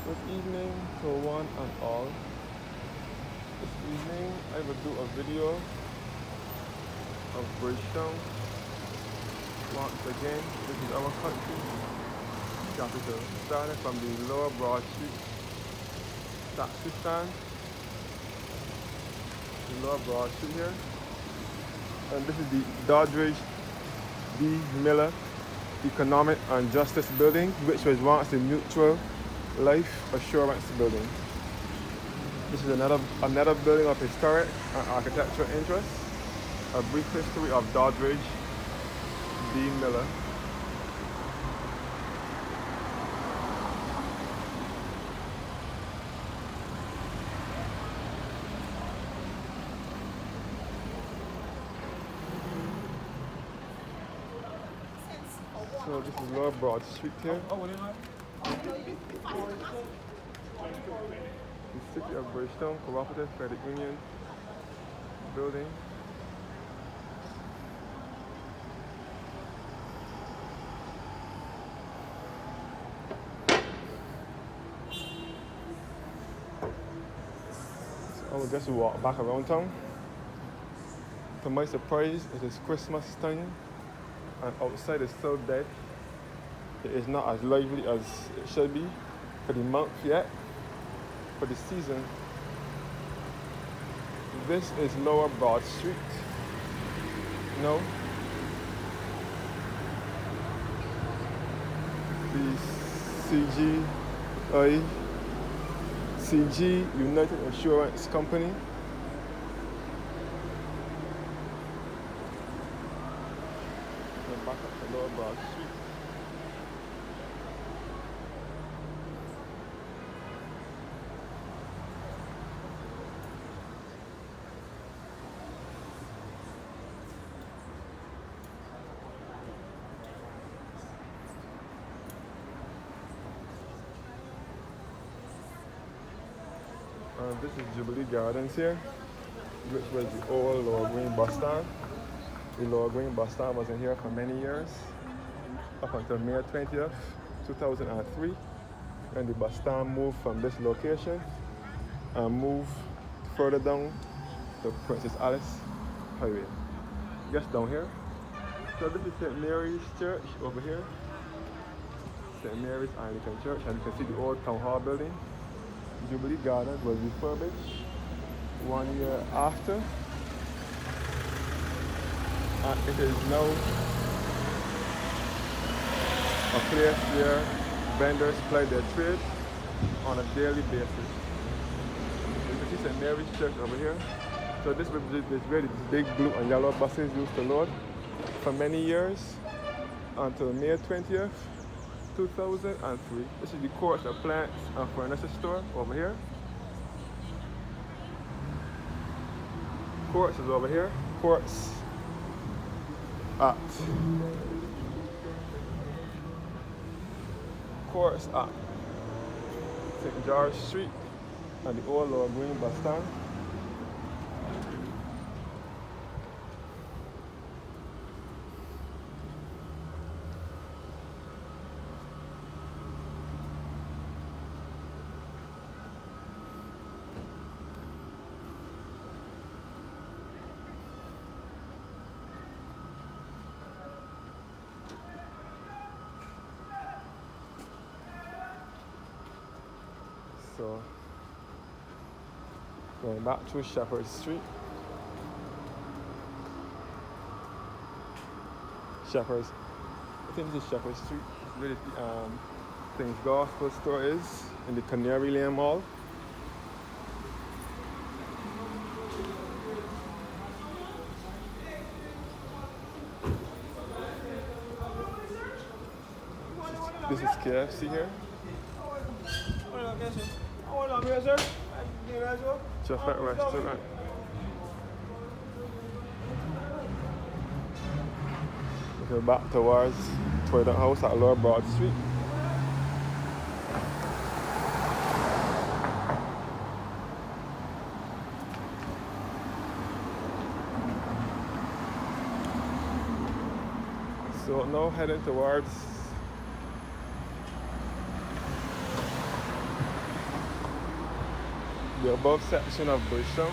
Good evening to one and all. This evening I will do a video of Bridgetown. Once again, this is our country capital. Starting from the lower Broad Street taxi stand, the lower Broad Street here. And this is the Doddridge D. Miller Economic and Justice Building, which was once the Mutual Life Assurance Building. This is another building of historic and architectural interest. A brief history of Doddridge D. Miller. So this is Lower Broad Street here. The City of Bridgetown Cooperative Credit Union building. So I will just walk back around town. To my surprise, it is Christmas time and outside is so dead. It is not as lively as it should be for the month yet, for the season. This is Lower Broad Street. No. The CG United Insurance Company. And back up to Lower Broad Street. This is Jubilee Gardens here, which was the old Lower Green bus stand. The Lower Green bus stand was in here for many years, up until May 20th, 2003, when the bus stand moved from this location and moved further down to Princess Alice Highway. Just down here. So this is St. Mary's Church over here. St. Mary's Anglican Church, and you can see the old Town Hall building. Jubilee Gardens was refurbished 1 year after, and it is now a place where vendors ply their trade on a daily basis. You can see St. Mary's Church over here. So this is where the big blue and yellow buses used to load for many years until May 20th. 2003. This is the Courts Appliance and Furniture store over here. Courts is over here. Courts at St. George Street and the old Lower Green bus stand. So, going back to Shepherd Street. Shepherd's, I think this is Shepherd Street. It's where the Things Gospel store is in the Canary Lane Mall. This is KFC here. Shepherd Restaurant. Okay, back towards Toilet House at Lower Broad Street. So now heading towards the above section of Bridgetown.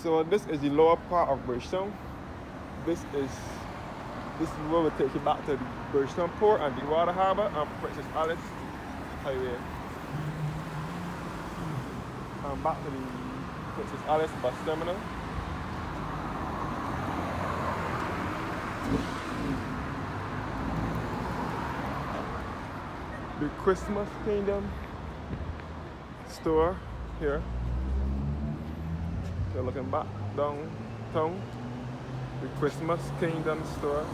So this is the lower part of Bridgetown. This is where we take you back to the Bridgetown Port and the Water Harbour and Princess Alice Highway. And back to the Princess Alice bus terminal. The Christmas Kingdom store here. You're looking back downtown, the Christmas Kingdom store.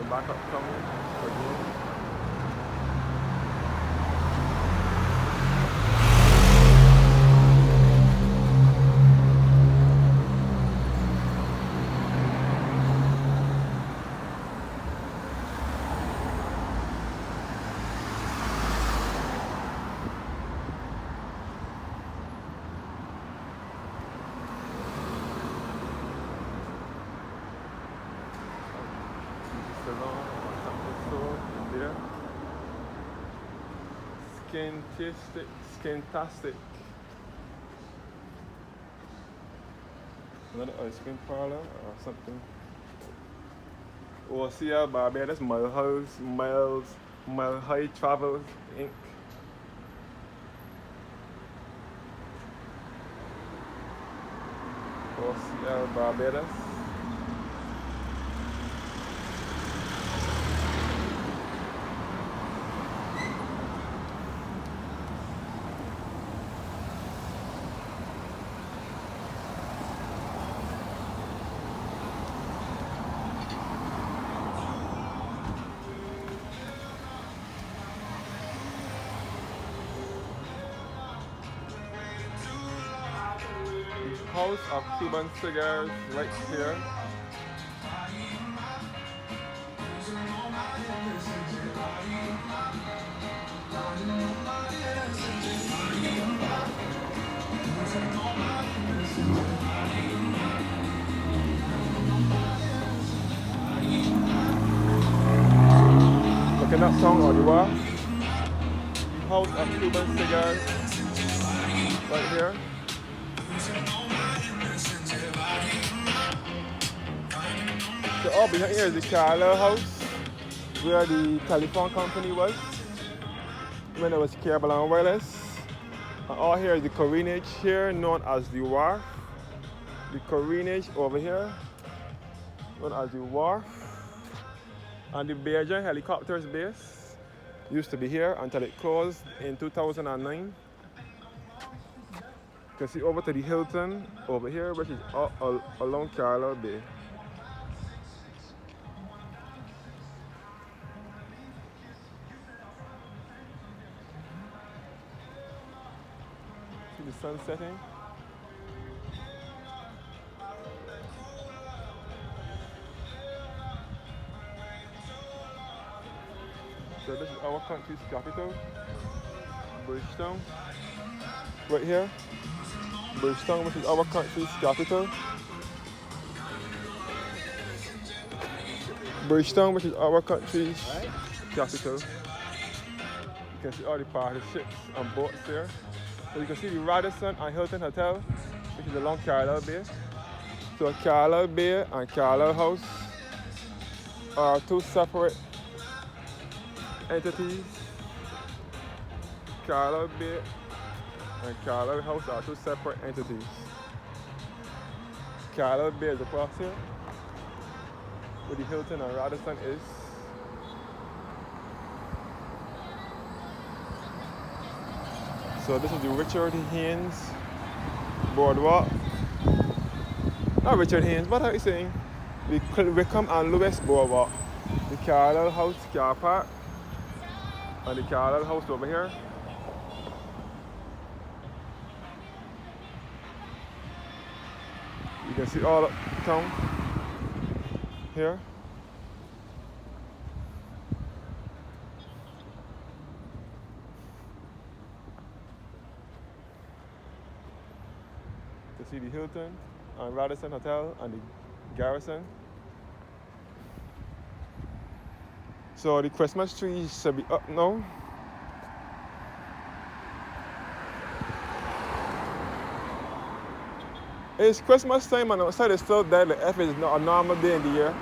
Back up coming again. There. Skintastic. Another ice cream parlor or something. OCL Barbados, Mile High Travel Inc. OCL Barbados. House of Cuban cigars right here. Looking at song on the wall. House of Cuban cigars right here. So up behind here is the Carlisle house where the telephone company was when it was cable and wireless. And all here is the careenage here known as the wharf. The careenage over here known as the wharf. And the Bridgetown helicopters base used to be here until it closed in 2009. You can see over to the Hilton over here, which is along Carlisle Bay. See the sun setting. So this is our country's capital, Bridgetown. Right here, Bridgetown, which is our country's capital. Bridgetown, which is our country's capital. You can see all the party ships and boats here. So you can see the Radisson and Hilton Hotel, which is along Carlisle Bay. So Carlisle Bay and Carlisle House are two separate entities. Carlisle Bay and Carlisle House are two separate entities. Carlisle Bay is across here, where the Hilton and Radisson is. So this is the Richard Haynes Boardwalk. Not Richard Haynes, what are you saying? The Wickham and Lewis Boardwalk. The Carlisle House car park. And the Carlisle House over here. You can see all uptown here. You can see the Hilton and Radisson Hotel and the Garrison. So the Christmas tree should be up now. It's Christmas time and outside it's still deadly if it's not a normal day in the year.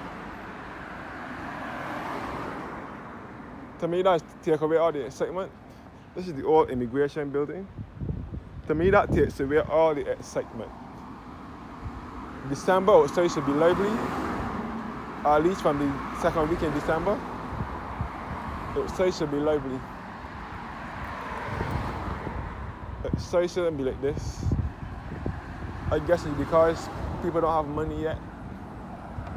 To me, that takes away all the excitement. This is the old immigration building. To me, that takes away all the excitement. December outside should be lively, at least from the second week in December. Outside should be lively. Outside shouldn't be like this. I guess it's because people don't have money yet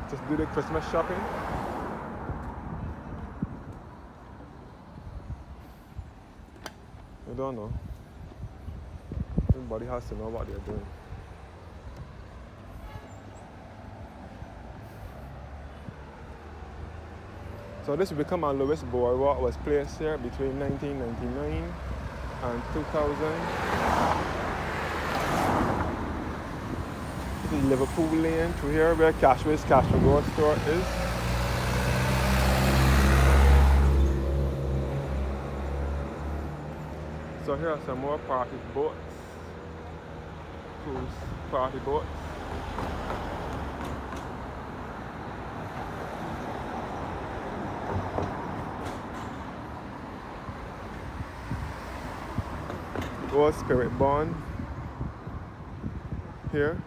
to do the Christmas shopping. I don't know. Everybody has to know what they're doing. So this Wickham and Lewis Boardwalk was placed here between 1999 and 2000. This is Liverpool Lane through here where Cashway's Cash for Gold store is. So here are some more party boats. Cruise party boats. The old Spirit Bond here.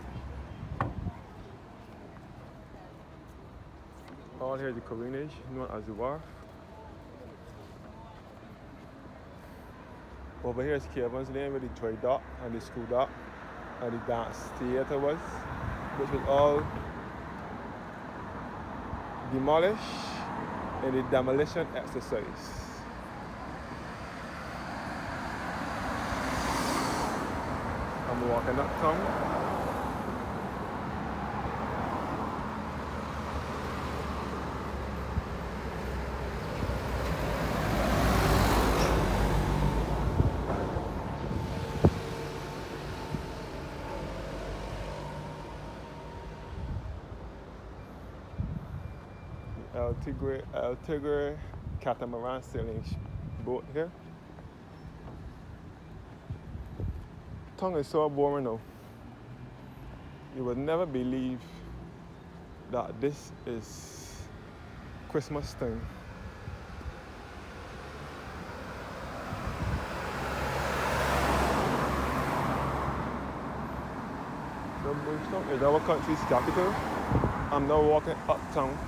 All here is the Corinage, known as the Wharf. Over here is Kevin's Lane with the toy dock and the school dock and the dance theatre was, which was all demolished in the demolition exercise. I'm walking uptown. El Tigre catamaran sailing boat here. Tongue is so boring now. You would never believe that this is Christmas time. So Bridgetown is our country's capital. I'm now walking uptown.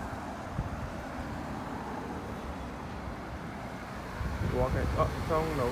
Walking uptown now.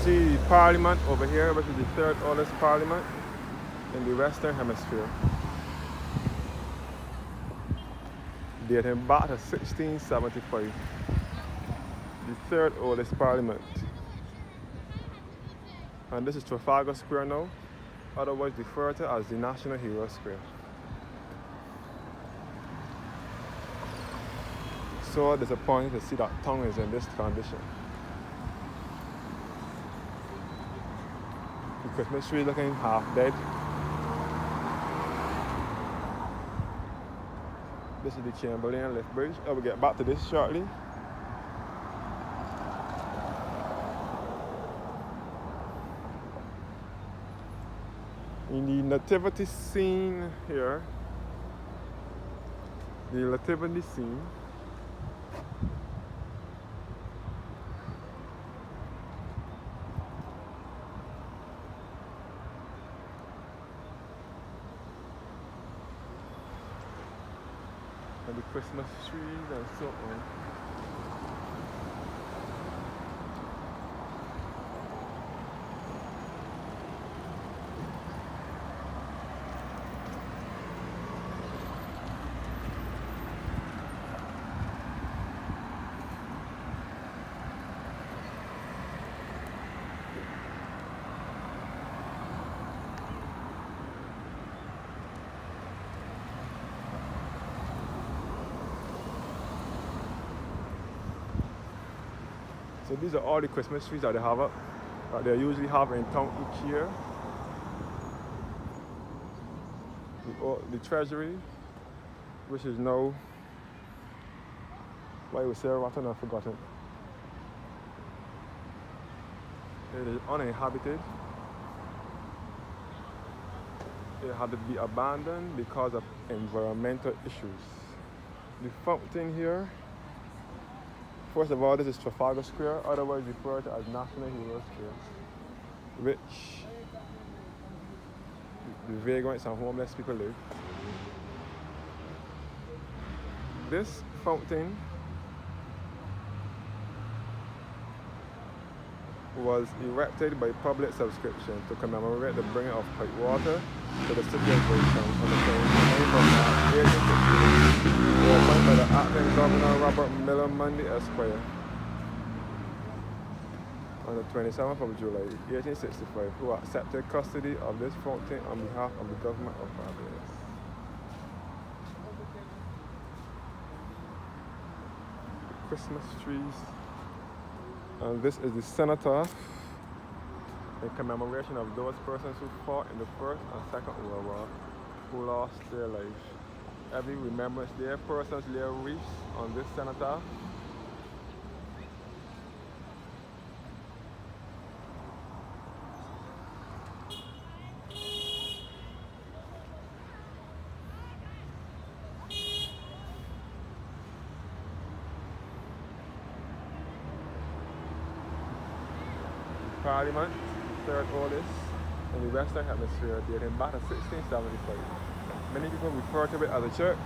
See Parliament over here, which is the third oldest parliament in the Western Hemisphere. dating back to 1675. The third oldest parliament. And this is Trafalgar Square now, otherwise referred to as the National Hero Square. So disappointing to see that town is in this condition. The Christmas tree looking half dead. This is the Chamberlain Lift Bridge. I will get back to this shortly. In the nativity scene here, the nativity scene, and the Christmas trees and so on. So these are all the Christmas trees that they have up, that they usually have in town each year. The Treasury, which is now, why was Sarah Rotten? I've forgotten. It is uninhabited. It had to be abandoned because of environmental issues. The fountain here, first of all, this is Trafalgar Square, otherwise referred to as National Hero Square, which the vagrants and homeless people live. This fountain was erected by public subscription to commemorate the bringing of hot water to the city of Bridgetown on the 29th of March 1860. They were appointed by the acting Governor Robert Miller Mundy Esquire on the 27th of July 1865, who accepted custody of this fountain on behalf of the government of Barbados. The Christmas trees. And this is the cenotaph in commemoration of those persons who fought in the First and Second World War, who lost their lives. Every Remembrance Day, persons lay wreaths on this cenotaph. Parliament, third oldest in the Western Hemisphere, dating back to 1675. Many people refer to it as a church,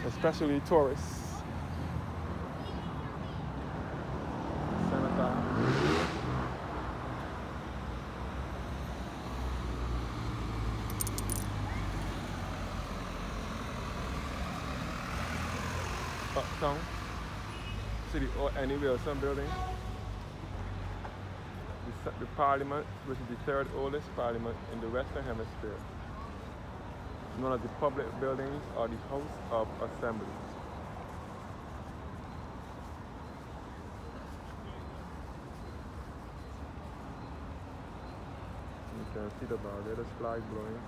especially tourists. Cenotaph. Uptown, City or any Wilson building. The Parliament, which is the third oldest parliament in the Western Hemisphere, known as the public buildings or the House of Assembly. You can see the Barbados flag blowing.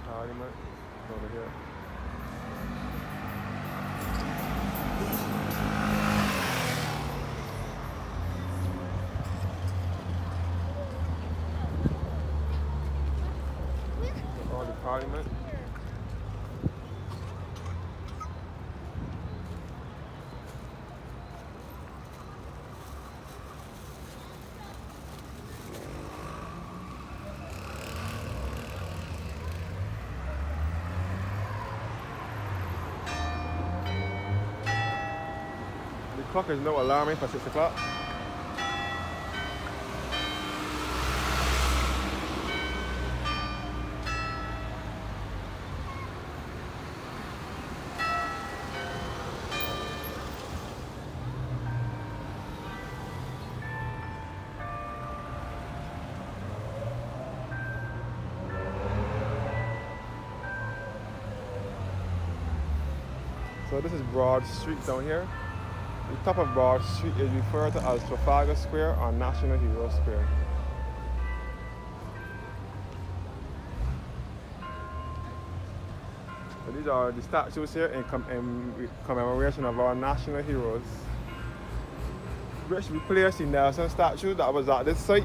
Parliament over here. All the Parliament. clock is now alarming for 6 o'clock. So this is Broad Street down here. The top of Broad Street is referred to as Trafalgar Square or National Hero Square. So these are the statues here in commemoration of our national heroes, which replaced the Nelson statue that was at this site.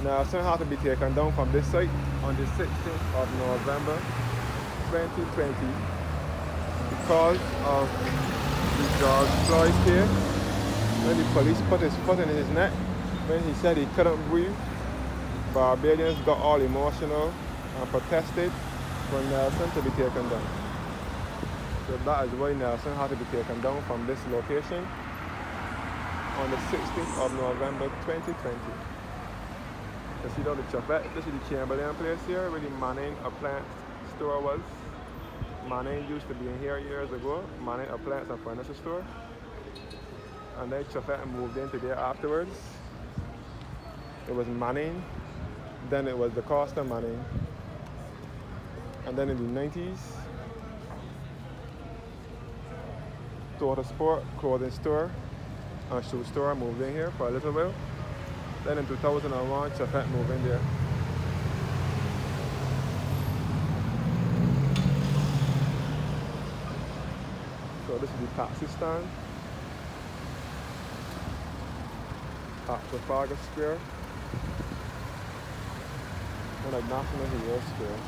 Nelson had to be taken down from this site on the 16th of November 2020 because of the George Floyd case, when the police put his foot in his neck when he said he couldn't breathe. Barbadians got all emotional and protested for Nelson to be taken down. So that is why Nelson had to be taken down from this location on the 16th of November 2020. You see down the Chapette, this is the Chamberlain place here where the Manning appliance store was. Manning used to be in here years ago, Manning appliance and furniture store. And then Chapette moved into there afterwards. It was Manning, then it was the Costa Manning. And then in the 90s, Total Sport clothing store and shoe store moved in here for a little while. Then in 2001, Chapette moved in there. So this is the taxi stand at Trafalgar Square and at National Hero Square.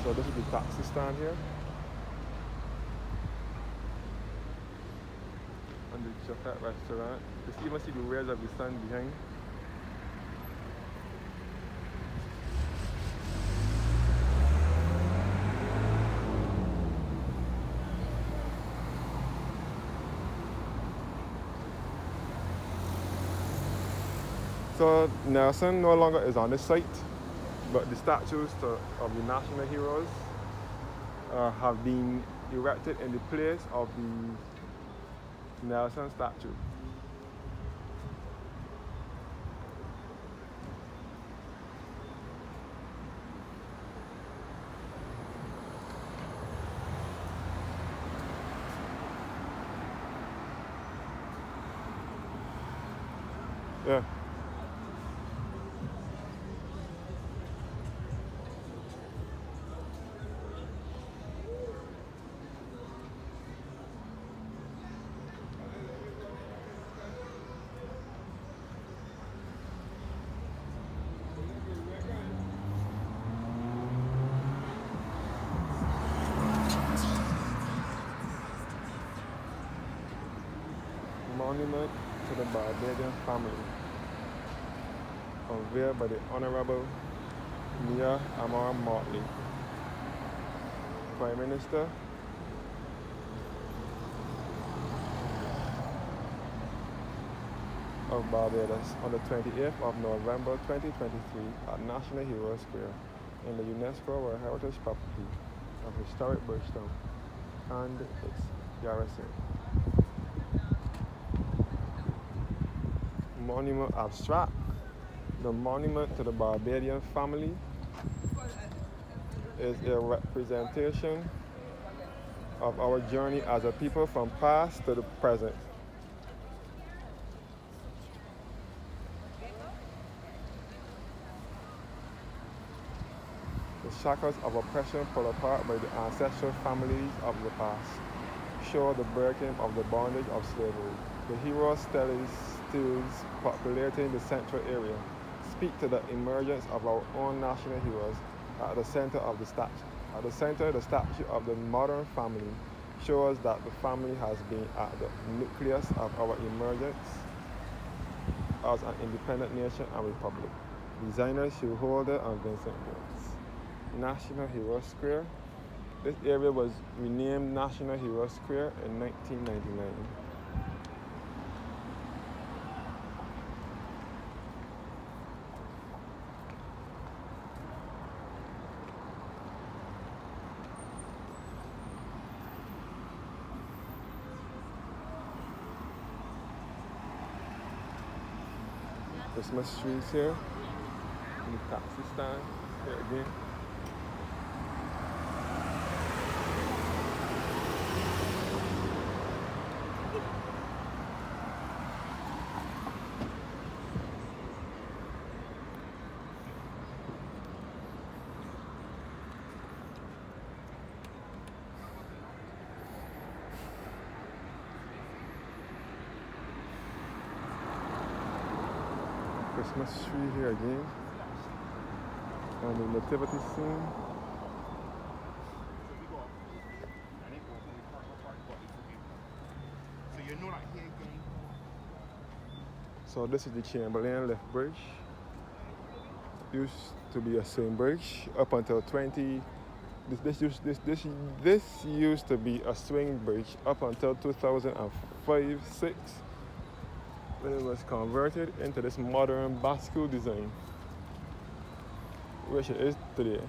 So this is the taxi stand here. And the Chapette restaurant. You can even see the rays of the sun behind. So Nelson no longer is on this site, but the statues of the national heroes have been erected in the place of the Nelson statue. Yeah. Monument to the Barbadian family, unveiled by the Honorable Mia Amara Motley, Prime Minister of Barbados, on the 28th of November 2023 at National Hero Square in the UNESCO World Heritage Property of historic Bridgetown and its garrison. Monument abstract. The monument to the Barbadian family is a representation of our journey as a people from past to the present. The shackles of oppression pulled apart by the ancestral families of the past show the breaking of the bondage of slavery. The hero steles populating the central area speak to the emergence of our own national heroes At the center of the statue, the statue of the modern family shows that the family has been at the nucleus of our emergence as an independent nation and republic. Designers Hugh Holder and Vincent Jones. National Hero Square. This area was renamed National Hero Square in 1999. Christmas trees here. And the taxi stand here again. Christmas tree here again, and the nativity scene. So this is the Chamberlain Lift Bridge. It used to be a swing bridge up until 20. This used to be a swing bridge up until 2005-6. Then it was converted into this modern bascule design, which it is today.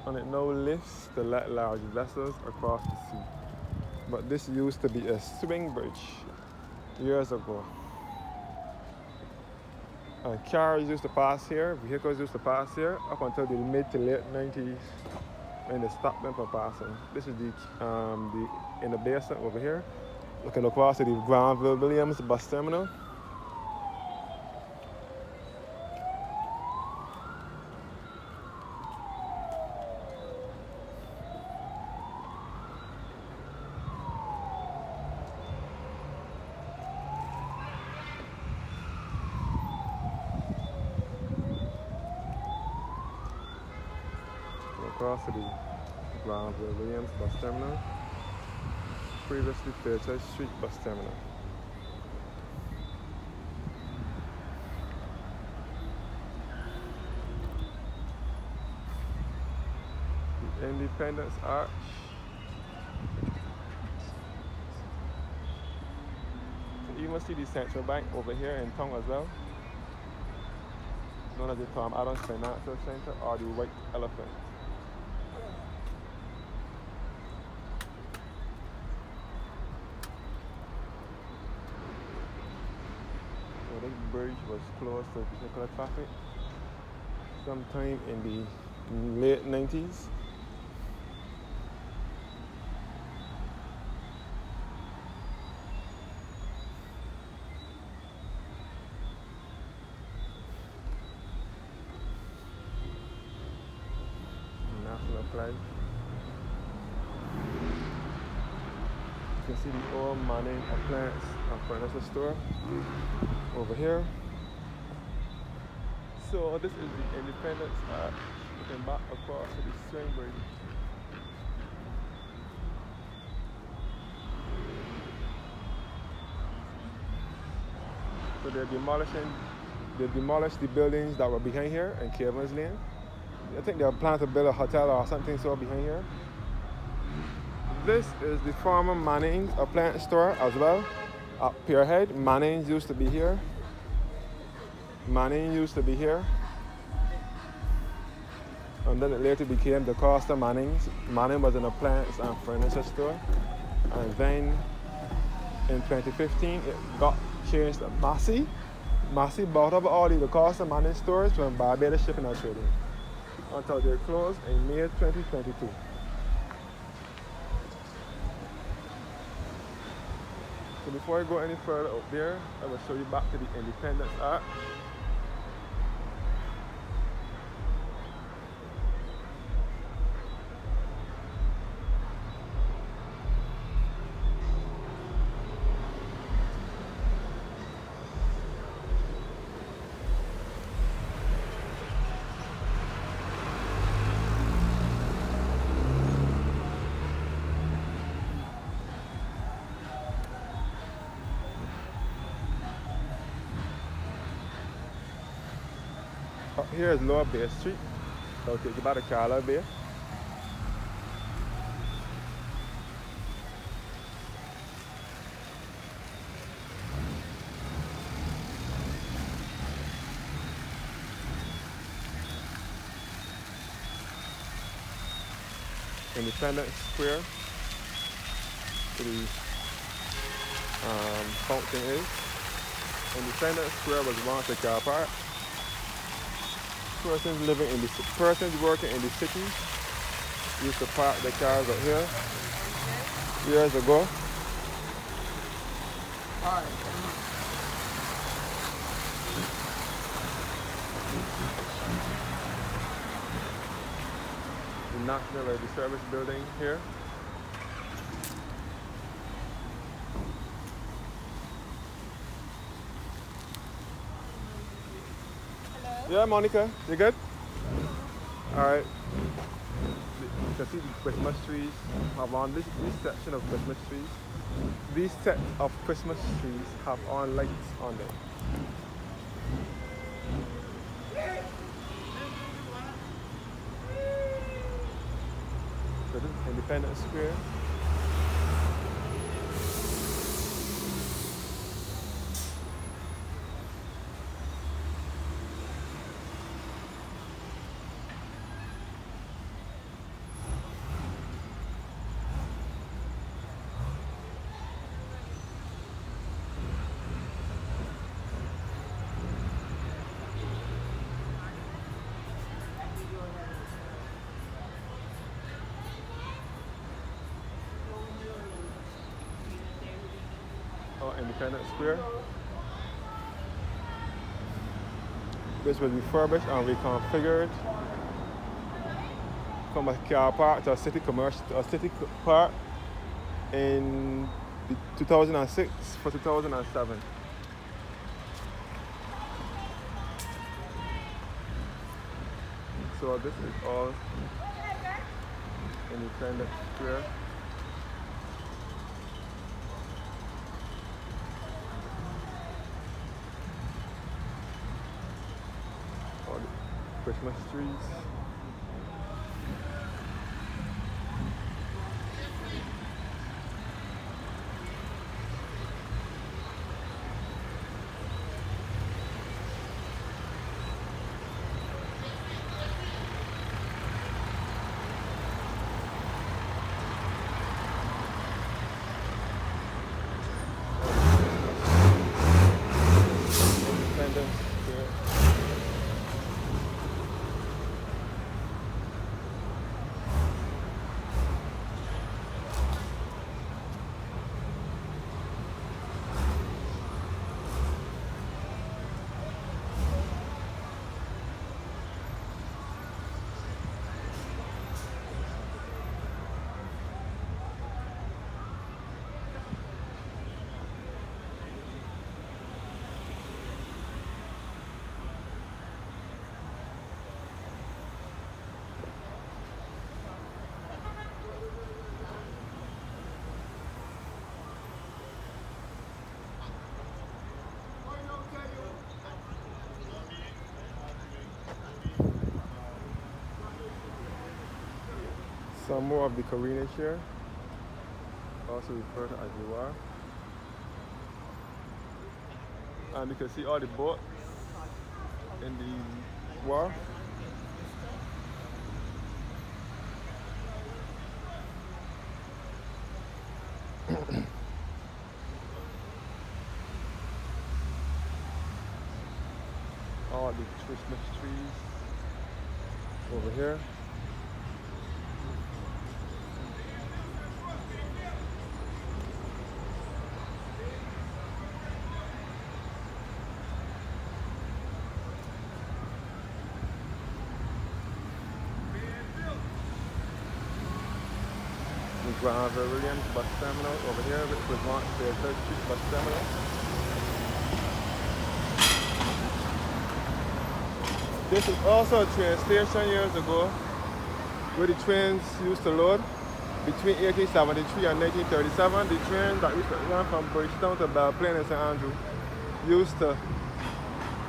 And it now lifts to let large vessels across the sea. But this used to be a swing bridge years ago. And cars used to pass here, vehicles used to pass here up until the mid to late 90s when they stopped them from passing. This is the in the basin over here. Looking across to the Granville Williams bus terminal. Across to the Granville Williams bus terminal. Previously Fairchurch Street bus terminal. The Independence Arch. You even see the Central Bank over here in town as well, known as the Tom Adams Financial Center or the White Elephant. This bridge was closed to vehicular traffic sometime in the late 90s. National flag. You can see the old Manning Appliance and Furniture store over here. So this is the Independence Arch, looking back across to the swing bridge. So they demolished the buildings that were behind here in Caverns Lane. I think they were planning to build a hotel or something so behind here. This is the former Manning's appliance store as well. At Pierhead, Manning's used to be here. Manning used to be here. And then it later became the Costa Manning's. Manning was an appliance and furniture store. And then in 2015, it got changed to Massey. Massey bought over all the Costa Manning stores from Barbados Shipping and Trading until they closed in May 2022. So before I go any further up there, I will show you back to the Independence Arch. here is Lower Bay Street. So I'll take you by the Carla Bay. Independence Square, where the fountain is. Independence Square was once a car park. Persons working in the city used to park their cars up here years ago. The National Ready Service building here. Hello. Yeah, Monica, you good? All right. You can see the Christmas trees have on this section of Christmas trees. These set of Christmas trees have on lights on them. So this is Independence Square. Independence Square. This was refurbished and reconfigured from a car park to a city park in 2006 for 2007. So this is all Independence Square. Christmas trees. Independence Square. Some more of the Carina here, also referred to as the wharf. And you can see all the boats in the wharf. All the Christmas trees over here. Grand Williams bus terminal over here, which was once the 3rd Street bus terminal. This is also a train station years ago, where the trains used to load. Between 1873 and 1937, the train that used to run from Bridgetown to Belle Plaine in St. Andrew used to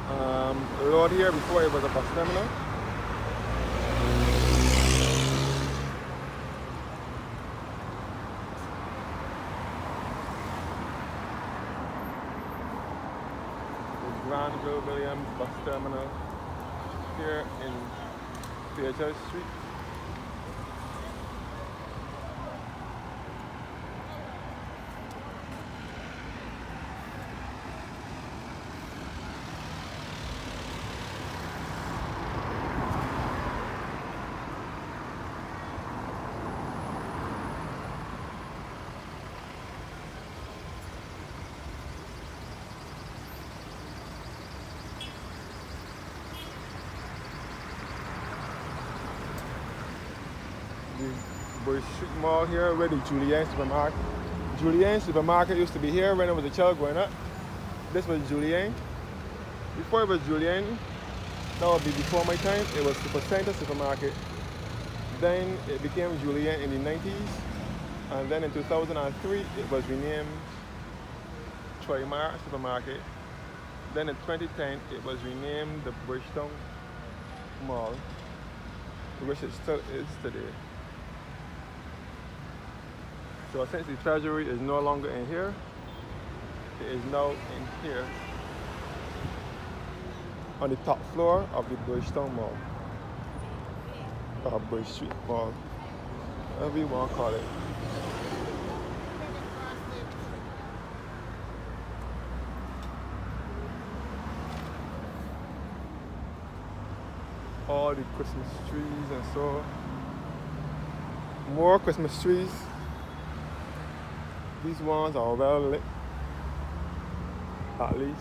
The road here before it was a bus terminal. The Granville Williams bus terminal here in Theatre Street. The Bush Street Mall here where the Julienne supermarket. Julienne supermarket used to be here when I was a child growing up. This was Julienne. Before it was Julienne, that would be before my time, it was Supercenter supermarket. Then it became Julienne in the 90s. And then in 2003, it was renamed Troymar supermarket. Then in 2010, it was renamed the Bridgetown Mall, which it still is today. So since the treasury is no longer in here, it is now in here on the top floor of the Bridgetown Mall, or Bridge Street Mall, whatever you want to call it. All the Christmas trees and so more Christmas trees. These ones are well lit, at least.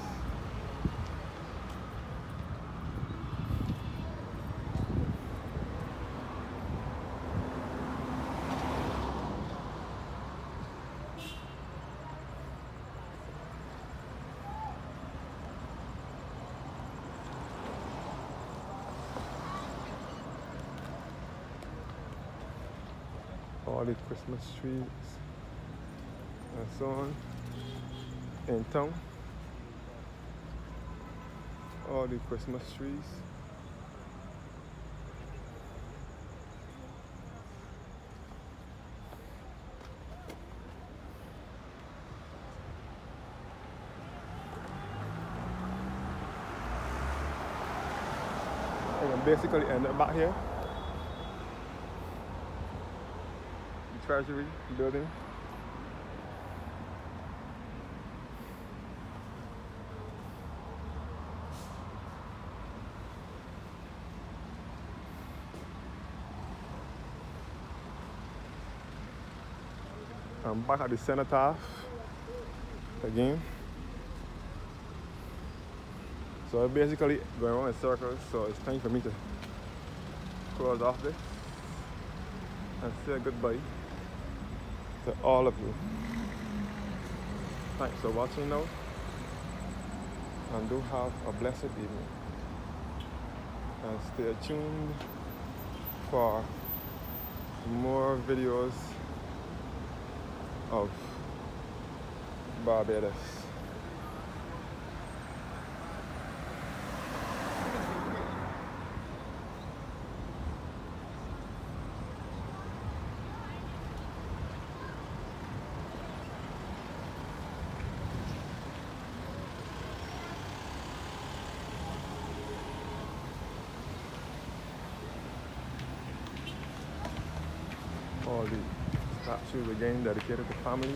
All the Christmas trees and so on in town. All the Christmas trees. I can basically end up back here. The Treasury building. I'm back at the cenotaph again. So I'm basically going around in circles, so it's time for me to close off this and say goodbye to all of you. Thanks for watching now, and do have a blessed evening. And stay tuned for more videos of Barbados. All the statues again dedicated to families.